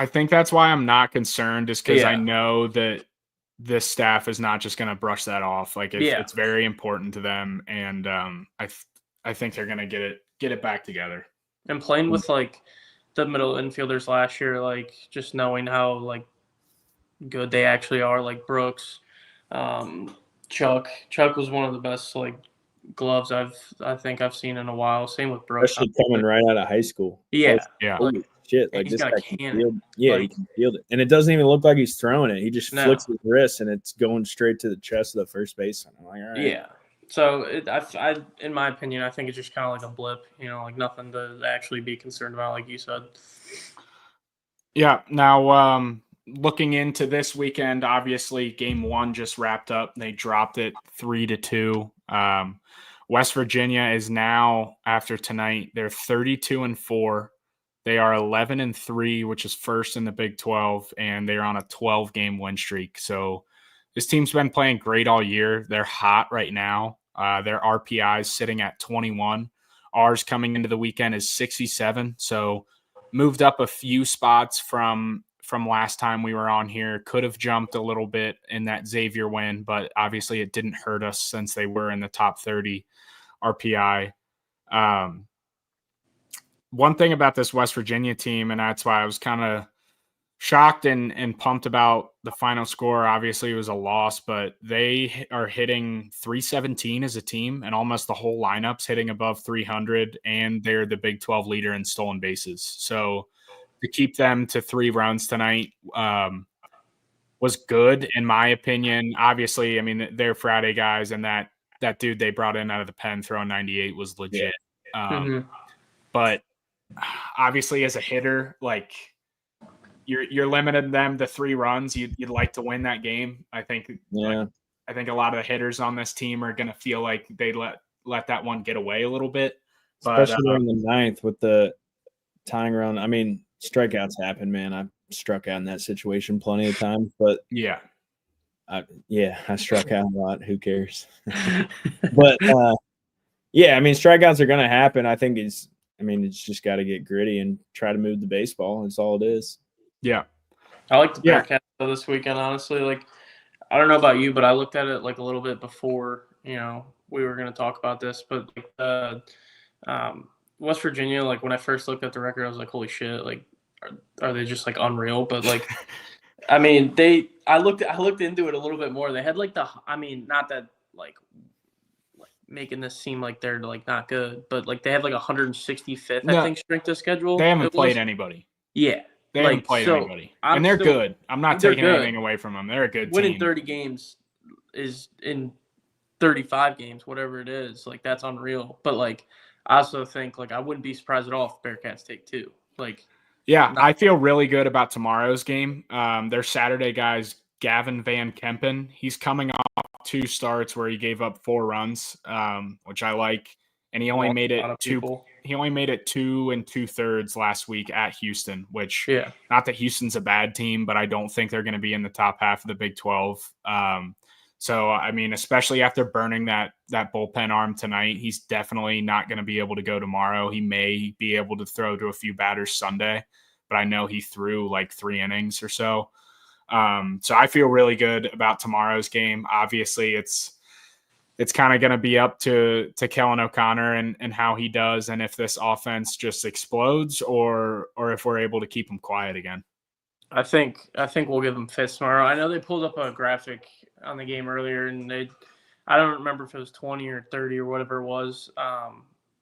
think that's why I'm not concerned, is because I know that this staff is not just going to brush that off. Like it's very important to them. And I think they're going to get it back together. And playing with like the middle infielders last year, like just knowing how like good they actually are, like Brooks, Chuck was one of the best like gloves I think I've seen in a while. Same with Brooks. Especially coming right out of high school. Yeah. Holy shit. Like, he's this got guy a can cannon. field. Yeah, he can field it. And it doesn't even look like he's throwing it. He just flicks his wrist and it's going straight to the chest of the first baseman. I'm like, all right. Yeah. So I in my opinion, I think it's just kind of like a blip, like nothing to actually be concerned about, like you said. Yeah. Now, looking into this weekend, obviously game 1 just wrapped up. They dropped it 3-2. West Virginia is now, after tonight, they're 32-4. They are 11-3, which is first in the Big 12, and they're on a 12-game win streak. So this team's been playing great all year. They're hot right now. Their RPI is sitting at 21. Ours coming into the weekend is 67. So moved up a few spots from last time we were on here. Could have jumped a little bit in that Xavier win, but obviously it didn't hurt us since they were in the top 30 RPI. One thing about this West Virginia team, and that's why I was kind of shocked and pumped about the final score. Obviously it was a loss, but they are hitting 317 as a team, and almost the whole lineup's hitting above 300, and they're the Big 12 leader in stolen bases. So to keep them to 3 runs tonight was good, in my opinion. Obviously, I mean, they're Friday guys, and that dude they brought in out of the pen throwing 98 was legit. But obviously, as a hitter, like you're limiting them to 3 runs. You'd like to win that game. I think. Yeah. I think a lot of the hitters on this team are going to feel like they let that one get away a little bit. But, especially during the 9th with the tying run. I mean, strikeouts happen, man. I've struck out in that situation plenty of times, but I struck out a lot. Who cares? But yeah, I mean, strikeouts are going to happen. I think it's just got to get gritty and try to move the baseball. That's all it is. Yeah. I like the Bearcats this weekend, honestly. Like, I don't know about you, but I looked at it like a little bit before, we were going to talk about this, but West Virginia, like when I first looked at the record, I was like, holy shit, like, are they just like unreal? But like, I mean, I looked into it a little bit more. They had like not that like making this seem like they're like not good, but like they have like 165th, No, I think, strength of schedule. They haven't It played was. anybody. Yeah, They haven't like played so. anybody, and they're good. I'm not they're taking good. anything away from them. They're a good Winning team. 30 games is in 35 games, whatever it is. Like that's unreal. But like I also think like I wouldn't be surprised at all if Bearcats take 2. Like Yeah, I feel really good about tomorrow's game. Their Saturday guys, Gavin Van Kempen, he's coming off 2 starts where he gave up 4 runs, which I like, and he only made it 2. He only made it 2 2/3 last week at Houston, which not that Houston's a bad team, but I don't think they're going to be in the top half of the Big 12. So, I mean, especially after burning that bullpen arm tonight, he's definitely not going to be able to go tomorrow. He may be able to throw to a few batters Sunday, but I know he threw like 3 innings or so. So I feel really good about tomorrow's game. Obviously, it's kind of going to be up to Kellen O'Connor and how he does, and if this offense just explodes or if we're able to keep him quiet again. I think we'll give them fits tomorrow. I know they pulled up a graphic on the game earlier, and I don't remember if it was 20 or 30 or whatever it was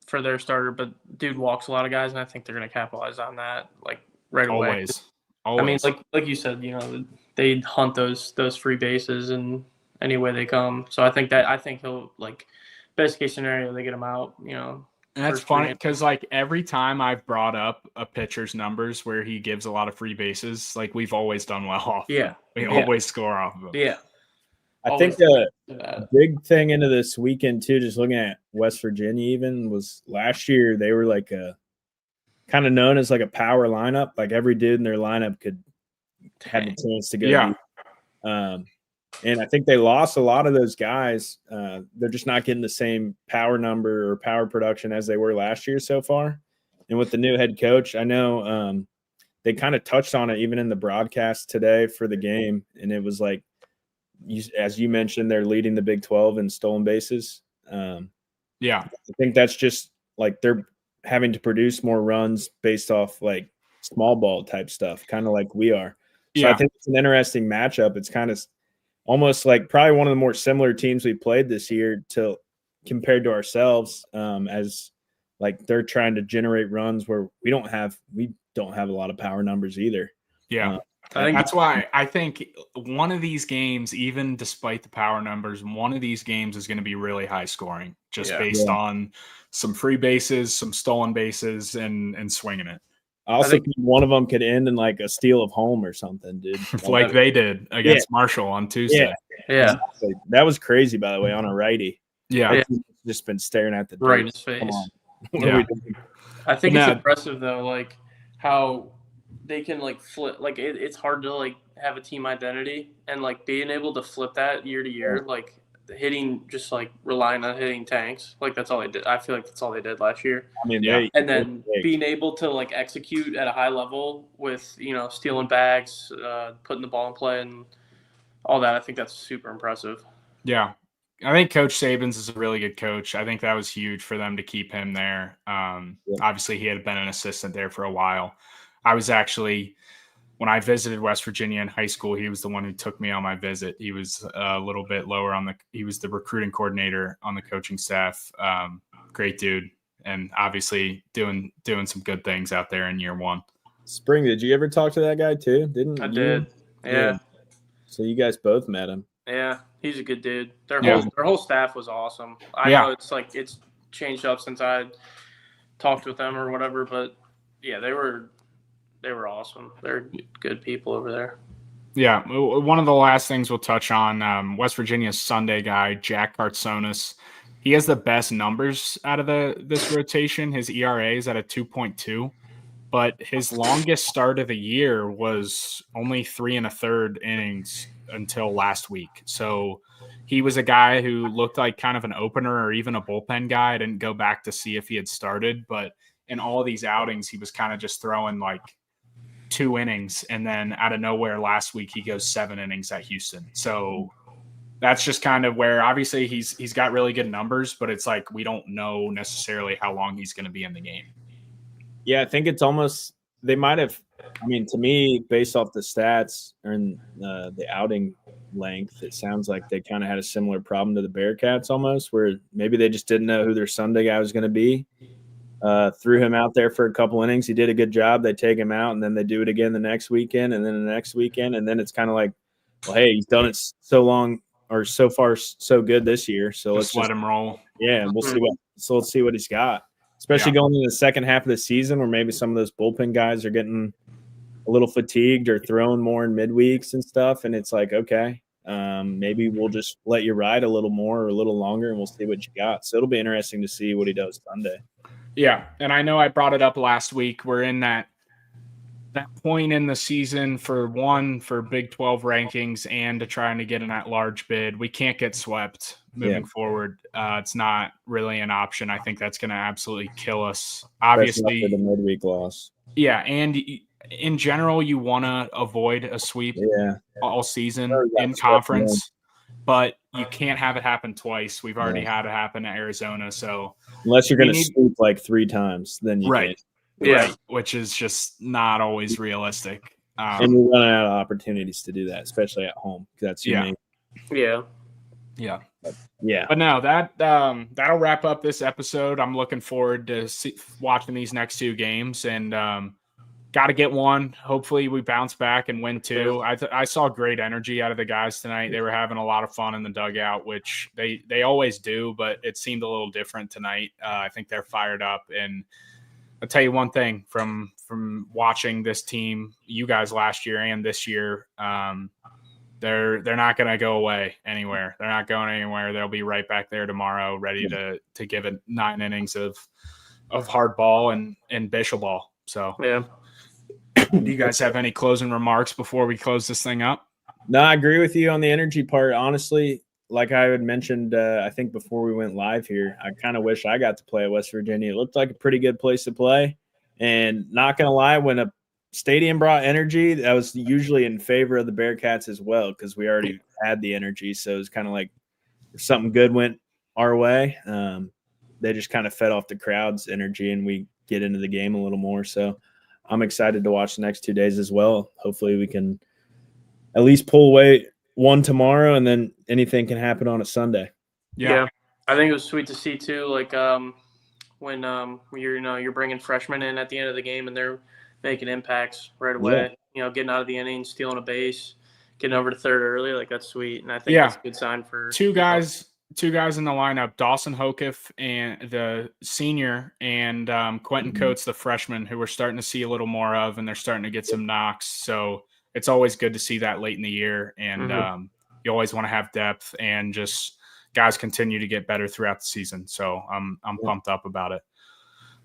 for their starter, but dude walks a lot of guys, and I think they're going to capitalize on that like right away. Always. I mean, like you said, you know, they hunt those free bases and any way they come. So I think he'll like best case scenario they get him out. You know. And that's funny because, like, every time I've brought up a pitcher's numbers where he gives a lot of free bases, like, we've always done well off. Yeah. We always score off of them. Yeah. I think the big thing into this weekend, too, just looking at West Virginia even, was last year they were like kind of known as like a power lineup. Like, every dude in their lineup could have the chance to go. Yeah. And I think they lost a lot of those guys. They're just not getting the same power number or power production as they were last year so far. And with the new head coach, I know they kind of touched on it even in the broadcast today for the game. And it was like, as you mentioned, they're leading the Big 12 in stolen bases. Yeah. I think that's just like they're having to produce more runs based off like small ball type stuff, kind of like we are. So I think it's an interesting matchup. It's kind of almost like probably one of the more similar teams we played this year compared to ourselves, as like they're trying to generate runs where we don't have a lot of power numbers either. Yeah. That's why I think one of these games, even despite the power numbers, one of these games is going to be really high scoring just based on some free bases, some stolen bases, and swinging it. I also think one of them could end in like a steal of home or something, dude. Like they did against Marshall on Tuesday. Yeah. Exactly. That was crazy, by the way, on a righty. Yeah. Just been staring at the right in his face. I think it's impressive though, like how they can like flip. Like it's hard to like have a team identity and like being able to flip that year to year, like hitting, just like relying on hitting tanks. Like that's all they did. I feel like that's all they did last year. I mean, and then being able to like execute at a high level with, you know, stealing bags, putting the ball in play and all that. I think that's super impressive. Yeah. I think Coach Sabins is a really good coach. I think that was huge for them to keep him there. Obviously, he had been an assistant there for a while. I was actually, when I visited West Virginia in high school, he was the one who took me on my visit. He was a little bit lower he was the recruiting coordinator on the coaching staff. Great dude. And obviously doing some good things out there in year one. Spring, did you ever talk to that guy too? I did. Yeah. So you guys both met him. Yeah, he's a good dude. Their whole staff was awesome. I know it's like it's changed up since I talked with them or whatever, but yeah, they were awesome. They're good people over there. Yeah, one of the last things we'll touch on, West Virginia's Sunday guy, Jack Kartsonis. He has the best numbers out of this rotation. His ERA is at a 2.2, but his longest start of the year was only 3 1/3 innings until last week. So he was a guy who looked like kind of an opener or even a bullpen guy. I didn't go back to see if he had started, but in all of these outings, he was kind of just throwing like 2 innings. And then out of nowhere last week, he goes 7 innings at Houston. So that's just kind of where obviously he's got really good numbers, but it's like we don't know necessarily how long he's going to be in the game. Yeah, I think it's almost they might have. I mean, to me, based off the stats and the outing length. It sounds like they kind of had a similar problem to the Bearcats almost, where maybe they just didn't know who their Sunday guy was going to be. Threw him out there for a couple innings. He did a good job. They take him out, and then they do it again the next weekend, and then the next weekend, and then it's kind of like, well, hey, he's done it so long or so far so good this year, so let's let him roll. Yeah, let's see what he's got. Especially going into the second half of the season, where maybe some of those bullpen guys are getting a little fatigued or throwing more in midweeks and stuff, and it's like, okay, maybe we'll just let you ride a little more or a little longer, and we'll see what you got. So it'll be interesting to see what he does Sunday. Yeah, and I know I brought it up last week. We're in that point in the season for Big 12 rankings and to trying to get an at-large bid. We can't get swept moving forward. It's not really an option. I think that's going to absolutely kill us. Obviously, after the midweek loss. Yeah, and in general, you want to avoid a sweep all season in conference, but you can't have it happen twice. We've already had it happen at Arizona, so unless you're going to sweep like 3 times, then you can. Right, which is just not always realistic. And you're running out of opportunities to do that, especially at home. That's your main. Yeah. Yeah. But no, that'll wrap up this episode. I'm looking forward to watching these next 2 games, and got to get one. Hopefully we bounce back and win 2. I saw great energy out of the guys tonight. They were having a lot of fun in the dugout, which they always do, but it seemed a little different tonight. I think they're fired up, and I'll tell you one thing from watching this team, you guys last year and this year, they're not going to go away anywhere. They're not going anywhere. They'll be right back there tomorrow, ready to give it 9 innings of hard ball and Bishop ball. So, do you guys have any closing remarks before we close this thing up? No, I agree with you on the energy part. Honestly, like I had mentioned, I think before we went live here, I kind of wish I got to play at West Virginia. It looked like a pretty good place to play. And not going to lie, when a stadium brought energy, that was usually in favor of the Bearcats as well, because we already had the energy. So it was kind of like if something good went our way, they just kind of fed off the crowd's energy, and we get into the game a little more. So I'm excited to watch the next 2 days as well. Hopefully we can at least pull away one tomorrow, and then anything can happen on a Sunday. Yeah. I think it was sweet to see too, like when you're bringing freshmen in at the end of the game and they're making impacts right away. Getting out of the inning, stealing a base, getting over to third early, like that's sweet. And I think that's a good sign for 2 guys in the lineup, Dawson Hokiff and the senior, and Quentin Coates, the freshman, who we're starting to see a little more of, and they're starting to get some knocks. So it's always good to see that late in the year, and you always want to have depth, and just guys continue to get better throughout the season. So I'm pumped up about it.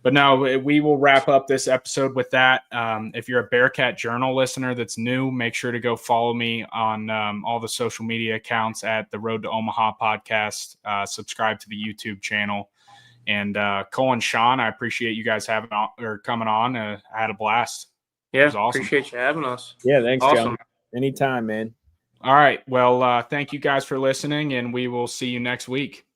But no, we will wrap up this episode with that. If you're a Bearcat Journal listener that's new, make sure to go follow me on all the social media accounts at the Road to Omaha podcast. Subscribe to the YouTube channel. And Cole and Sean, I appreciate you guys coming on. I had a blast. Yeah, awesome. Appreciate you having us. Yeah, thanks, John. Anytime, man. All right. Well, thank you guys for listening, and we will see you next week.